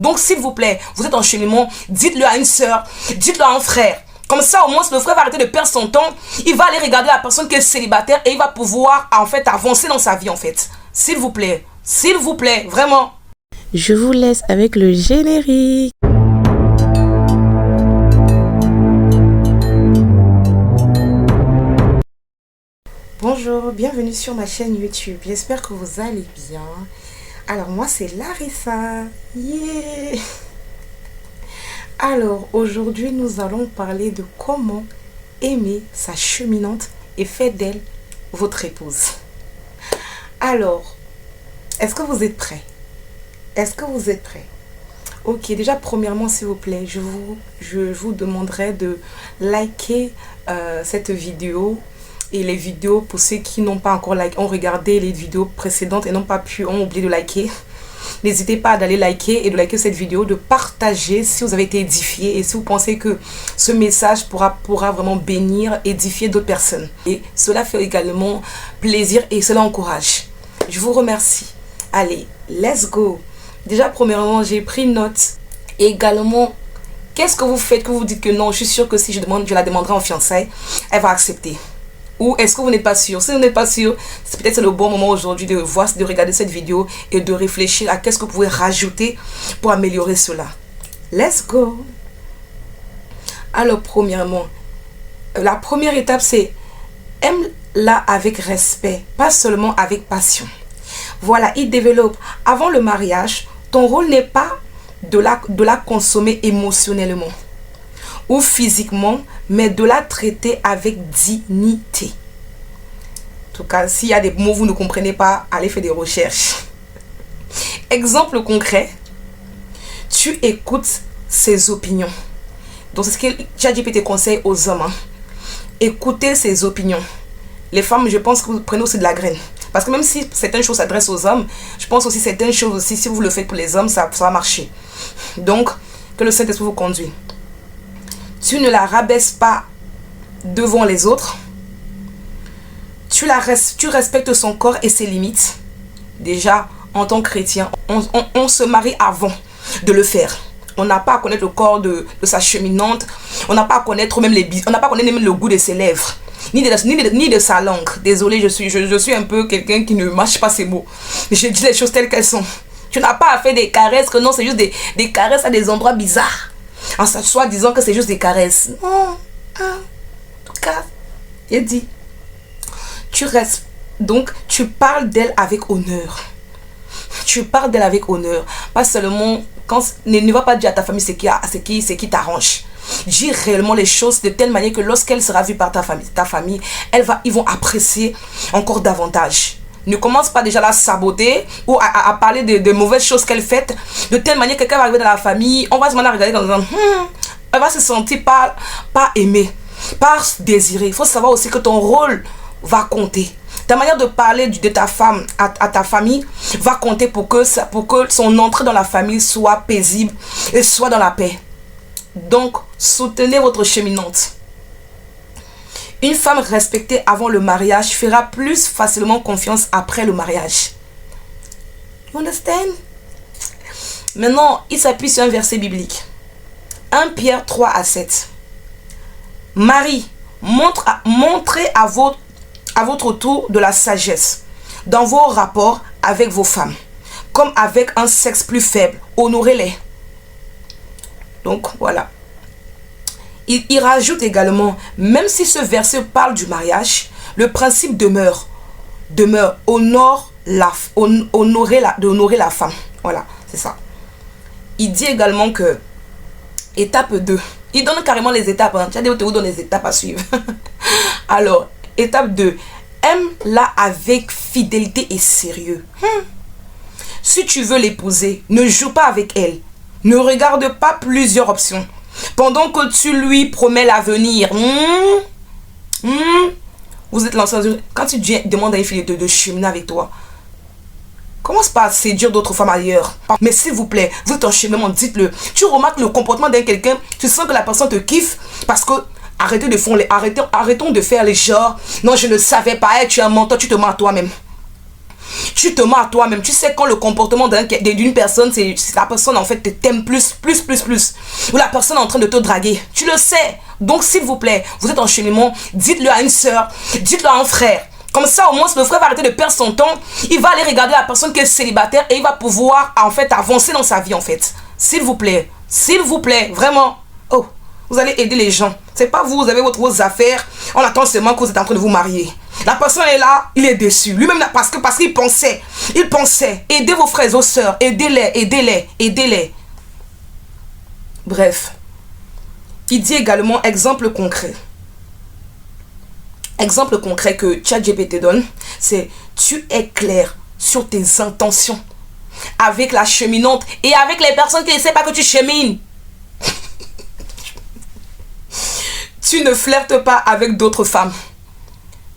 Donc, s'il vous plaît, vous êtes en cheminement, dites-le à une sœur, dites-le à un frère. Comme ça, au moins, le frère va arrêter de perdre son temps. Il va aller regarder la personne qui est célibataire et il va pouvoir, en fait, avancer dans sa vie, en fait. S'il vous plaît, vraiment. Je vous laisse avec le générique. Bonjour, bienvenue sur ma chaîne YouTube. J'espère que vous allez bien. Alors, moi, c'est Larissa. Yeah! Alors, aujourd'hui, nous allons parler de comment aimer sa cheminante et faire d'elle votre épouse. Alors, est-ce que vous êtes prêts? Ok, déjà, premièrement, s'il vous plaît, je vous demanderai de liker cette vidéo. Et les vidéos, pour ceux qui n'ont pas encore ont regardé les vidéos précédentes et ont oublié de liker. N'hésitez pas d'aller liker et de liker cette vidéo, de partager si vous avez été édifié et si vous pensez que ce message pourra vraiment bénir, édifier d'autres personnes. Et cela fait également plaisir et cela encourage. Je vous remercie. Allez, let's go. Déjà, premièrement, j'ai pris note. Et également, qu'est-ce que vous faites que vous dites que non, je suis sûre que si je la demanderai en fiançailles, elle va accepter. Ou est-ce que vous n'êtes pas sûr? Si vous n'êtes pas sûr, c'est peut-être le bon moment aujourd'hui de regarder cette vidéo et de réfléchir à qu'est-ce que vous pouvez rajouter pour améliorer cela. Let's go! Alors, premièrement, la première étape, c'est aime-la avec respect, pas seulement avec passion. Voilà, il développe. Avant le mariage, ton rôle n'est pas de la consommer émotionnellement ou physiquement, mais de la traiter avec dignité. En tout cas, s'il y a des mots que vous ne comprenez pas, allez faire des recherches. Exemple concret, tu écoutes ses opinions. Donc, c'est ce que ChatGPT conseille aux hommes. Écoutez ses opinions. Les femmes, je pense que vous prenez aussi de la graine. Parce que même si certaines choses s'adressent aux hommes, je pense aussi certaines choses aussi, si vous le faites pour les hommes, ça va marcher. Donc, que le Saint-Esprit vous conduise. Tu ne la rabaisses pas devant les autres. Tu respectes son corps et ses limites. Déjà, en tant que chrétien, on se marie avant de le faire. On n'a pas à connaître le corps de sa cheminante. On n'a pas à connaître même on n'a pas à connaître même le goût de ses lèvres. Ni de sa langue. Désolée, je suis un peu quelqu'un qui ne mâche pas ses mots. Je dis les choses telles qu'elles sont. Tu n'as pas à faire des caresses, que non, c'est juste des caresses à des endroits bizarres. En soi disant que c'est juste des caresses. Non. En tout cas, il dit. Tu restes. Donc, tu parles d'elle avec honneur. Pas seulement. Ne va pas dire à ta famille ce qui t'arrange. Dis réellement les choses de telle manière que lorsqu'elle sera vue par ta famille, ils vont apprécier encore davantage. Ne commence pas déjà à la saboter ou à parler de mauvaises choses qu'elle fait. De telle manière que quelqu'un va arriver dans la famille, on va se demander à regarder comme ça. Elle va se sentir pas aimée, pas désirée. Il faut savoir aussi que ton rôle va compter. Ta manière de parler de ta femme à ta famille va compter pour que son entrée dans la famille soit paisible et soit dans la paix. Donc, soutenez votre cheminante. Une femme respectée avant le mariage fera plus facilement confiance après le mariage. You understand? Maintenant, il s'appuie sur un verset biblique. 1 Pierre 3 à 7. Marie, montrez à votre tour de la sagesse dans vos rapports avec vos femmes, comme avec un sexe plus faible. Honorez-les. Donc, voilà. Il rajoute également, même si ce verset parle du mariage, le principe demeure. Honorer la femme. Voilà, c'est ça. Il dit également que, étape 2, il donne carrément les étapes. Tu as dit, vous donne les étapes à suivre. Alors, étape 2, aime-la avec fidélité et sérieux. Si tu veux l'épouser, ne joue pas avec elle. Ne regarde pas plusieurs options. Pendant que tu lui promets l'avenir. Vous êtes lancé. Quand tu demandes à une fille de cheminer avec toi, commence pas à séduire d'autres femmes ailleurs. Mais s'il vous plaît, vous êtes en cheminement, dites-le. Tu remarques le comportement d'un quelqu'un, tu sens que la personne te kiffe parce que arrêtons de faire les genres. Non, je ne savais pas. Tu es un menteur, tu te mens à toi-même. Tu te mens à toi-même. Tu sais quand le comportement d'une personne, c'est la personne en fait t'aime plus. Ou la personne est en train de te draguer. Tu le sais. Donc s'il vous plaît, vous êtes en cheminement, dites-le à une soeur, dites-le à un frère. Comme ça, au moins, le frère va arrêter de perdre son temps. Il va aller regarder la personne qui est célibataire et il va pouvoir, en fait, avancer dans sa vie, en fait. S'il vous plaît, vraiment. Oh, vous allez aider les gens. C'est pas vous, vous avez vos affaires. On attend seulement que vous êtes en train de vous marier. La personne est là, il est déçu. Lui-même, parce qu'il pensait. Aidez vos frères et vos sœurs. Aidez-les. Bref. Il dit également, exemple concret. Exemple concret que ChatGPT donne, c'est tu es clair sur tes intentions avec la cheminante et avec les personnes qui ne savent pas que tu chemines. Tu ne flirtes pas avec d'autres femmes.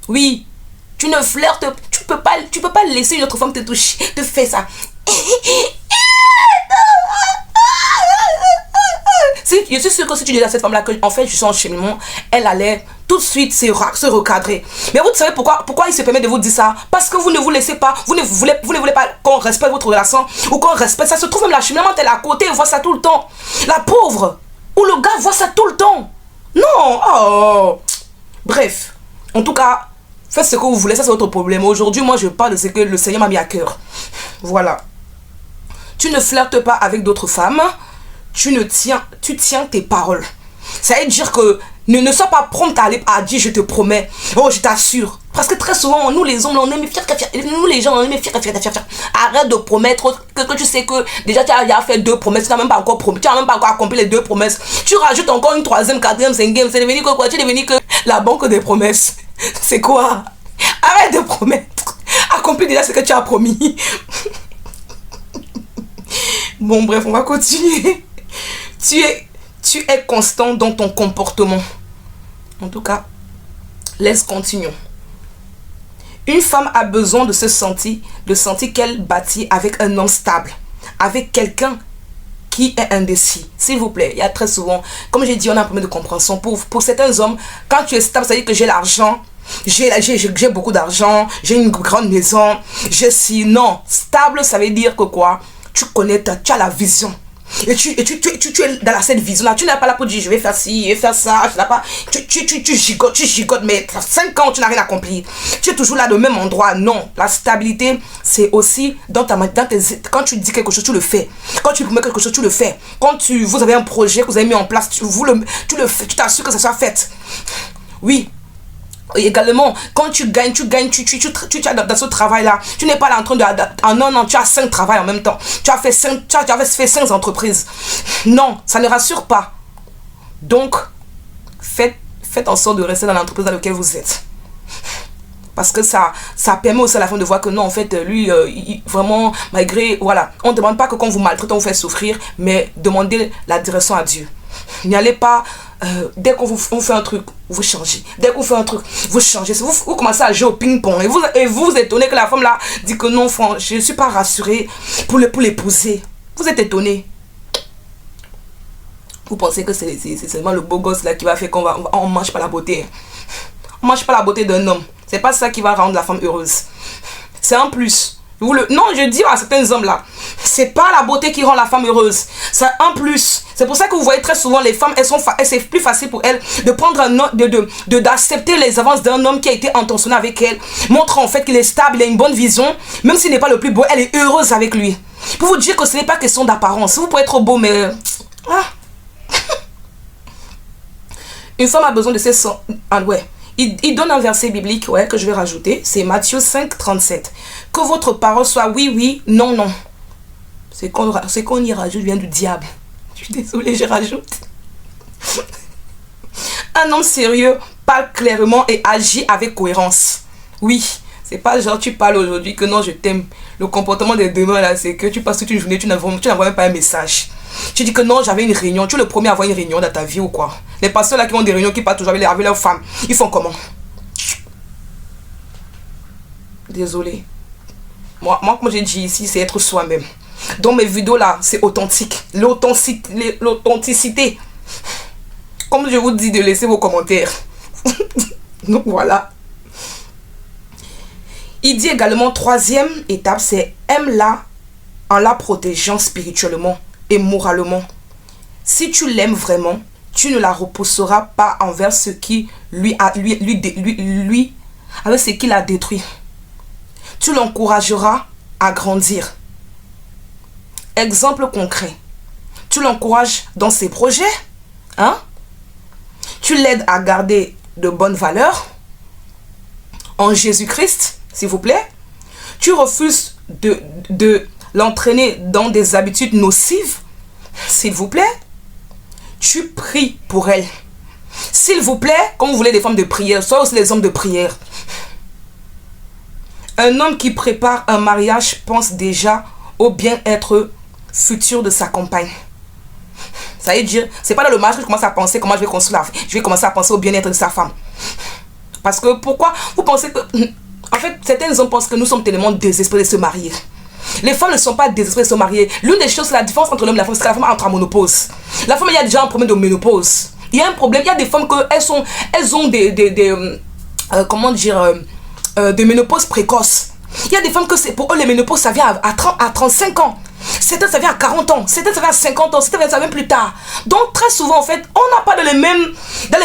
Oui, tu ne flirtes, tu peux pas laisser une autre femme te toucher, te faire ça. Je suis sûre que si tu dis à cette femme-là que en fait je suis en cheminement, elle allait tout de suite se recadrer. Mais vous savez pourquoi il se permet de vous dire ça? Parce que vous ne vous laissez pas, vous ne voulez pas qu'on respecte votre relation ou qu'on respecte. Ça se trouve même la cheminante elle est à côté, elle voit ça tout le temps. La pauvre ou le gars voit ça tout le temps. Non, oh. Bref, en tout cas, faites ce que vous voulez, ça c'est votre problème. Aujourd'hui, moi je parle de ce que le Seigneur m'a mis à cœur. Voilà. Tu ne flirtes pas avec d'autres femmes. Tu tiens tes paroles. Ça veut dire que ne sois pas prompt à dire je te promets. Oh, je t'assure. Parce que très souvent, nous les hommes, on aime fier. Nous les gens, on aime fier. Arrête de promettre que tu sais que déjà tu as fait 2 promesses. Tu n'as même pas encore promis. Tu n'as même pas encore accompli les 2 promesses. Tu rajoutes encore une 3e, 4e, 5e. C'est devenu quoi? Tu es devenu que la banque des promesses. C'est quoi? Arrête de promettre. Accomplis déjà ce que tu as promis. Bon, bref, on va continuer. Tu es constant dans ton comportement. En tout cas, laisse continuer. Une femme a besoin de sentir qu'elle bâtit avec un homme stable, avec quelqu'un qui est indécis. S'il vous plaît, il y a très souvent, comme j'ai dit, on a un problème de compréhension. Pour certains hommes, quand tu es stable, ça veut dire que j'ai l'argent, j'ai beaucoup d'argent, j'ai une grande maison, non, stable, ça veut dire que quoi? Tu connais, tu as la vision. Et tu es dans cette vision-là. Tu n'es pas là pour dire je vais faire ci, je vais faire ça. Tu gigotes, mais 5 ans, tu n'as rien accompli. Tu es toujours là au même endroit. Non, la stabilité, c'est aussi quand tu dis quelque chose, tu le fais. Quand tu promets quelque chose, tu le fais. Quand vous avez un projet que vous avez mis en place, tu le fais. Tu t'assures que ça soit fait. Oui. Et également, quand tu gagnes, tu as dans ce travail-là, tu n'es pas là en train en un an, tu as 5 travails en même temps. Tu as fait 5 entreprises. Non, ça ne rassure pas. Donc, faites en sorte de rester dans l'entreprise dans laquelle vous êtes. Parce que ça permet aussi à la fin de voir que non, en fait, lui, vraiment, malgré, voilà, on ne demande pas que quand vous maltraitez, on vous fait souffrir, mais demandez la direction à Dieu. N'y allez pas, dès qu'on vous fait un truc, vous changez. Dès qu'on fait un truc, vous changez. Vous commencez à jouer au ping-pong et vous étonnez que la femme là dit que non, je ne suis pas rassurée pour l'épouser. Vous êtes étonné. Vous pensez que c'est seulement le beau gosse là qui va faire qu'on ne mange pas la beauté. On ne mange pas la beauté d'un homme. C'est pas ça qui va rendre la femme heureuse. C'est un plus. Non, je dis à certains hommes là, c'est pas la beauté qui rend la femme heureuse. C'est un plus. C'est pour ça que vous voyez très souvent les femmes, c'est plus facile pour elles de prendre d'accepter les avances d'un homme qui a été intentionné avec elle, montrant en fait qu'il est stable, il a une bonne vision, même s'il n'est pas le plus beau, elle est heureuse avec lui. Pour vous dire que ce n'est pas question d'apparence. Vous pouvez être beau, mais une femme a besoin de ses sens. Il donne un verset biblique que je vais rajouter. C'est Matthieu 5, 37. Que votre parole soit oui, oui, non, non. C'est qu'on y rajoute vient du diable. Je suis désolée, je rajoute. Un homme sérieux parle clairement et agit avec cohérence. Oui, c'est pas genre tu parles aujourd'hui que non, je t'aime. Le comportement des demain là, c'est que tu passes toute une journée, tu n'envoies même pas un message. Tu dis que non, j'avais une réunion. Tu es le premier à avoir une réunion dans ta vie ou quoi? Les pasteurs là qui ont des réunions, qui partent toujours avec leurs femmes, ils font comment? Désolé. Moi comme j'ai dit ici, c'est être soi-même. Dans mes vidéos là, c'est authentique. L'authenticité. Comme je vous dis de laisser vos commentaires. Donc voilà. Il dit également, troisième étape, c'est aime-la en la protégeant spirituellement et moralement. Si tu l'aimes vraiment, tu ne la repousseras pas envers ce qui avec ce qui l'a détruit. Tu l'encourageras à grandir. Exemple concret. Tu l'encourages dans ses projets. Hein? Tu l'aides à garder de bonnes valeurs en Jésus-Christ, s'il vous plaît. Tu refuses de l'entraîner dans des habitudes nocives, s'il vous plaît. Tu pries pour elle. S'il vous plaît, comme vous voulez des femmes de prière, soit aussi les hommes de prière. Un homme qui prépare un mariage pense déjà au bien-être futur de sa compagne. Ça veut dire, c'est pas dans le mariage que je commence à penser comment je vais construire la vie. Je vais commencer à penser au bien-être de sa femme. Parce que pourquoi vous pensez que... En fait, certains hommes pensent que nous sommes tellement désespérés de se marier. Les femmes ne sont pas désespérées de se marier. L'une des choses, la différence entre l'homme et la femme, c'est que la femme entre en ménopause. La femme, il y a déjà un problème de ménopause. Il y a un problème, il y a des femmes elles ont comment dire, de ménopause précoce. Il y a des femmes que c'est pour eux les ménopauses ça vient à 35 ans. Certaines ça vient à 40 ans, certaines ça vient à 50 ans, certaines ça vient plus tard. Donc très souvent en fait, on n'a pas dans les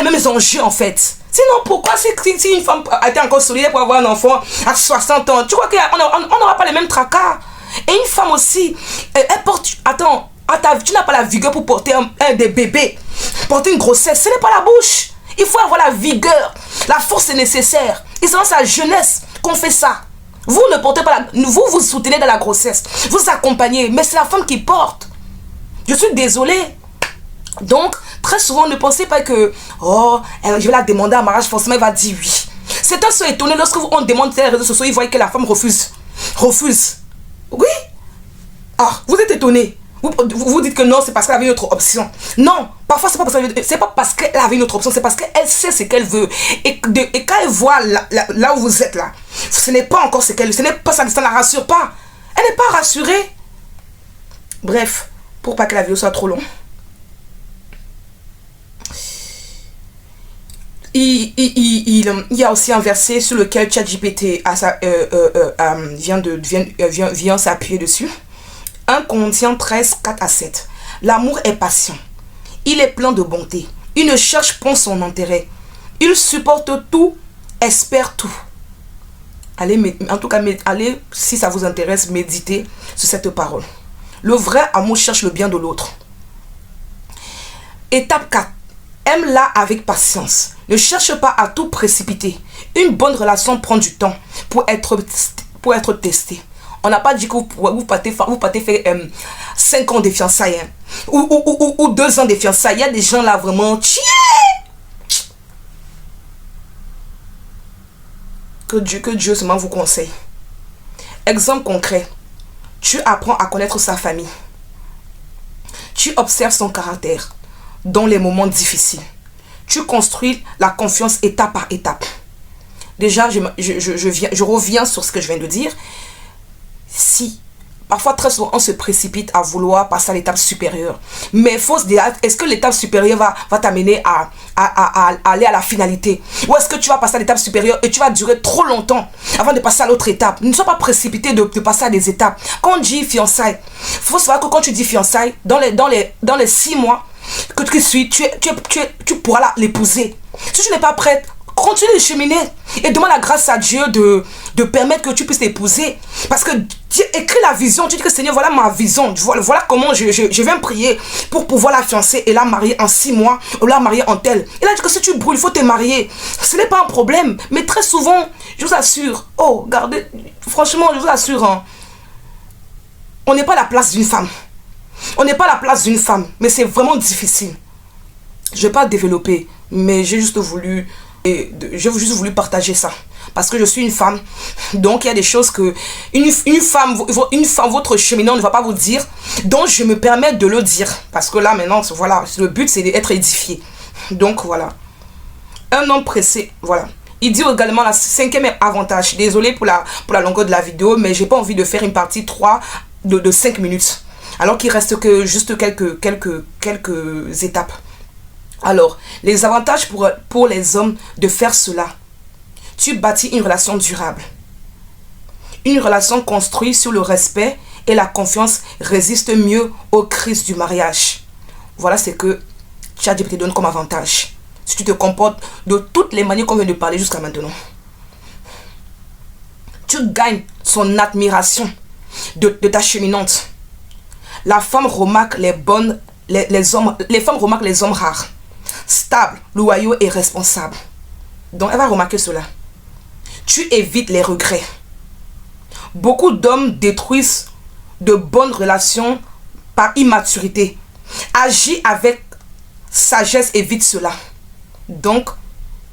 mêmes enjeux en fait. Sinon pourquoi si une femme a été encore solidaire pour avoir un enfant à 60 ans, tu crois qu'on n'aura pas les mêmes tracas? Et une femme aussi, elle porte, attends, tu n'as pas la vigueur pour porter des bébés, porter une grossesse, ce n'est pas la bouche. Il faut avoir la vigueur, la force est nécessaire. Et c'est dans sa jeunesse qu'on fait ça. Vous ne portez pas vous soutenez dans la grossesse, vous accompagnez, mais c'est la femme qui porte. Je suis désolée. Donc, très souvent, ne pensez pas que, oh, je vais la demander en mariage, forcément, elle va dire oui. Certains sont étonnés lorsque on demande sur les réseaux sociaux, ils voient que la femme refuse. Refuse. Oui. Ah, vous êtes étonnés. Vous dites que non, c'est parce qu'elle avait une autre option. Non, parfois c'est pas parce qu'elle avait une autre option, c'est parce qu'elle sait ce qu'elle veut. Et quand elle voit là où vous êtes là, ce n'est pas encore ce qu'elle veut, ce n'est pas ça, ça ne la rassure pas. Elle n'est pas rassurée. Bref, pour pas que la vidéo soit trop longue. Il y a aussi un verset sur lequel ChatGPT vient s'appuyer dessus. 1 Corinthiens 13, 4 à 7. L'amour est patient. Il est plein de bonté. Il ne cherche pas son intérêt. Il supporte tout, espère tout. Allez, en tout cas, allez, si ça vous intéresse, méditez sur cette parole. Le vrai amour cherche le bien de l'autre. Étape 4. Aime-la avec patience. Ne cherche pas à tout précipiter. Une bonne relation prend du temps pour être testée. On n'a pas dit que vous partez faire 5 ans de fiançailles. Hein. Ou 2 ans de fiançailles. Il y a des gens là vraiment... Que Dieu seulement vous conseille. Exemple concret. Tu apprends à connaître sa famille. Tu observes son caractère dans les moments difficiles. Tu construis la confiance étape par étape. Déjà, je reviens sur ce que je viens de dire. Si, parfois très souvent on se précipite à vouloir passer à l'étape supérieure. Mais il faut se dire, est-ce que l'étape supérieure va t'amener à aller à la finalité? Ou est-ce que tu vas passer à l'étape supérieure et tu vas durer trop longtemps avant de passer à l'autre étape? Ne sois pas précipité de passer à des étapes. Quand on dit fiançailles, il faut savoir que quand tu dis fiançailles, dans les 6 mois que tu suis, tu pourras l'épouser. Si tu n'es pas prête, continue de cheminer et demande la grâce à Dieu de permettre que tu puisses l'épouser. Parce que Dieu écrit la vision. Tu dis que Seigneur, voilà ma vision. Voilà comment je vais me prier pour pouvoir la fiancer et la marier en 6 mois ou la marier en tel. Il a dit que si tu brûles, il faut te marier. Ce n'est pas un problème. Mais très souvent, je vous assure, oh, regardez, franchement, je vous assure, hein, on n'est pas à la place d'une femme. On n'est pas à la place d'une femme. Mais c'est vraiment difficile. Je ne vais pas développer, mais j'ai juste voulu... Et j'ai juste voulu partager ça parce que je suis une femme, donc il y a des choses que une femme, votre cheminant ne va pas vous dire, donc je me permets de le dire parce que là maintenant voilà, le but c'est d'être édifié. Donc voilà, un homme pressé, voilà. Il dit également la 5e avantage. Désolé pour la longueur de la vidéo, mais j'ai pas envie de faire une partie 3 de 5 minutes alors qu'il reste que juste quelques étapes. Alors, les avantages pour les hommes de faire cela. Tu bâtis une relation durable. Une relation construite sur le respect et la confiance résiste mieux aux crises du mariage. Voilà ce que ChatGPT donne comme avantage. Si tu te comportes de toutes les manières qu'on vient de parler jusqu'à maintenant. Tu gagnes son admiration de ta cheminante. La femme remarque les femmes remarquent les hommes rares, stables, loyaux et responsables. Donc elle va remarquer cela. Tu évites les regrets. Beaucoup d'hommes détruisent de bonnes relations par immaturité. Agis avec sagesse, évite cela. Donc,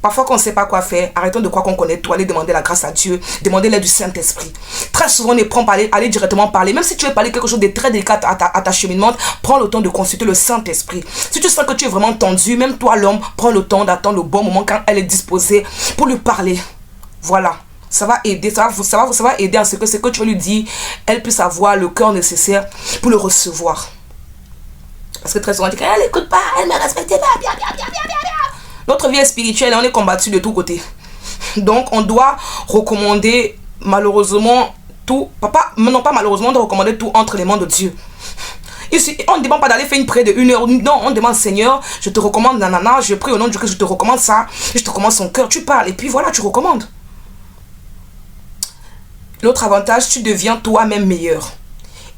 parfois quand on ne sait pas quoi faire, arrêtons de croire qu'on connaît tout, aller demander la grâce à Dieu, demander l'aide du Saint-Esprit. Très souvent, on ne prend pas aller directement parler. Même si tu veux parler quelque chose de très délicat à ta cheminement, prends le temps de consulter le Saint-Esprit. Si tu sens que tu es vraiment tendu, même toi l'homme, prends le temps d'attendre le bon moment quand elle est disposée pour lui parler. Voilà. Ça va aider, ça va aider à ce que tu vas lui dire, elle puisse avoir le cœur nécessaire pour le recevoir. Parce que très souvent, on dit qu'elle n'écoute pas, elle ne me respecte pas, bien. Notre vie est spirituelle et on est combattu de tous côtés. Donc, on doit recommander malheureusement tout. Non pas malheureusement, on doit recommander tout entre les mains de Dieu. Ici, on ne demande pas d'aller faire une prière de 1 heure. Non, on demande Seigneur, je te recommande nanana, je prie au nom de Dieu que je te recommande ça. Je te recommande son cœur, tu parles et puis voilà, tu recommandes. L'autre avantage, tu deviens toi-même meilleur.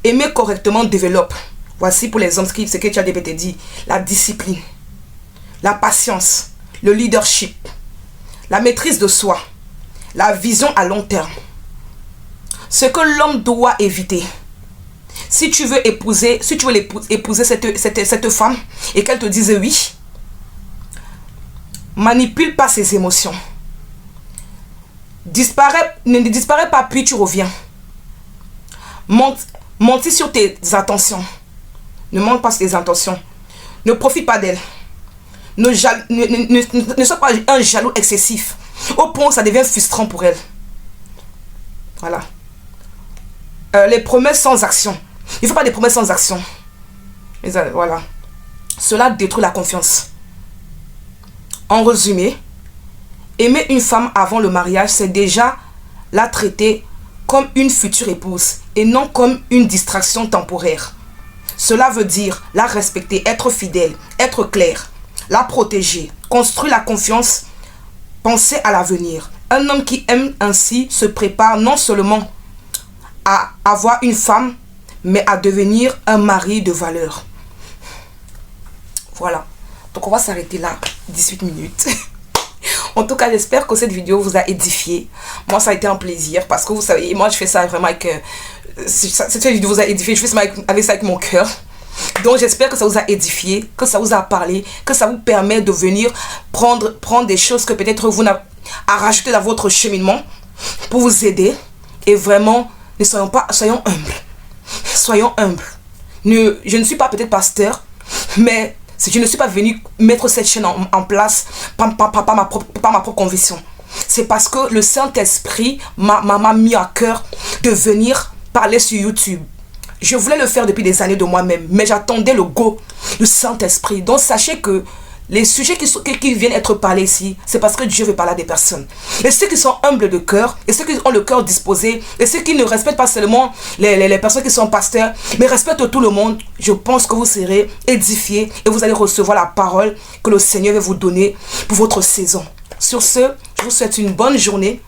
Aimer correctement développe. Voici pour les hommes ce que tu as dit. La discipline, la patience, le leadership, la maîtrise de soi, la vision à long terme. Ce que l'homme doit éviter. Si tu veux épouser cette femme et qu'elle te dise oui, manipule pas ses émotions. Ne disparaît pas puis tu reviens. Mentis sur tes intentions. Ne montre pas sur tes intentions. Ne profite pas d'elle. Ne sois pas un jaloux excessif. Au point où ça devient frustrant pour elle. Voilà. Les promesses sans action. Il ne faut pas des promesses sans action. Voilà. Cela détruit la confiance. En résumé, aimer une femme avant le mariage, c'est déjà la traiter comme une future épouse et non comme une distraction temporaire. Cela veut dire la respecter, être fidèle, être clair, la protéger, construire la confiance, penser à l'avenir. Un homme qui aime ainsi se prépare non seulement à avoir une femme, mais à devenir un mari de valeur. Voilà. Donc on va s'arrêter là, 18 minutes. En tout cas, j'espère que cette vidéo vous a édifié. Moi, ça a été un plaisir parce que vous savez, moi, je fais ça vraiment avec... cette vidéo vous a édifié, je fais ça avec mon cœur. Donc, j'espère que ça vous a édifié, que ça vous a parlé, que ça vous permet de venir prendre des choses que peut-être vous n'avez à rajouter dans votre cheminement pour vous aider. Et vraiment, soyons humbles. Soyons humbles. Je ne suis pas peut-être pasteur, mais... je ne suis pas venu mettre cette chaîne en place par ma propre conviction. C'est parce que le Saint-Esprit m'a mis à cœur de venir parler sur YouTube. Je voulais le faire depuis des années de moi-même, mais j'attendais le go du Saint-Esprit. Donc sachez que les sujets qui viennent être parlés ici, c'est parce que Dieu veut parler à des personnes. Et ceux qui sont humbles de cœur, et ceux qui ont le cœur disposé, et ceux qui ne respectent pas seulement les personnes qui sont pasteurs, mais respectent tout le monde, je pense que vous serez édifiés et vous allez recevoir la parole que le Seigneur va vous donner pour votre saison. Sur ce, je vous souhaite une bonne journée.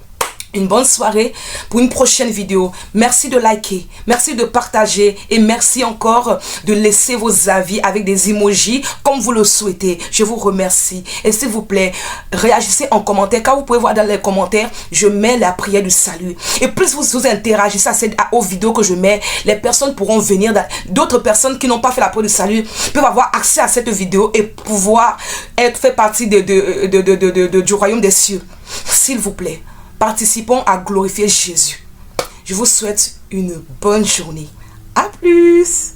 Une bonne soirée pour une prochaine vidéo. Merci de liker, merci de partager et merci encore de laisser vos avis avec des emojis comme vous le souhaitez. Je vous remercie. Et s'il vous plaît, réagissez en commentaire. Quand vous pouvez voir dans les commentaires, je mets la prière du salut. Et plus vous interagissez aux vidéos que je mets, les personnes pourront venir. D'autres personnes qui n'ont pas fait la prière du salut peuvent avoir accès à cette vidéo et pouvoir faire partie du royaume des cieux. S'il vous plaît. Participons à glorifier Jésus. Je vous souhaite une bonne journée. À plus!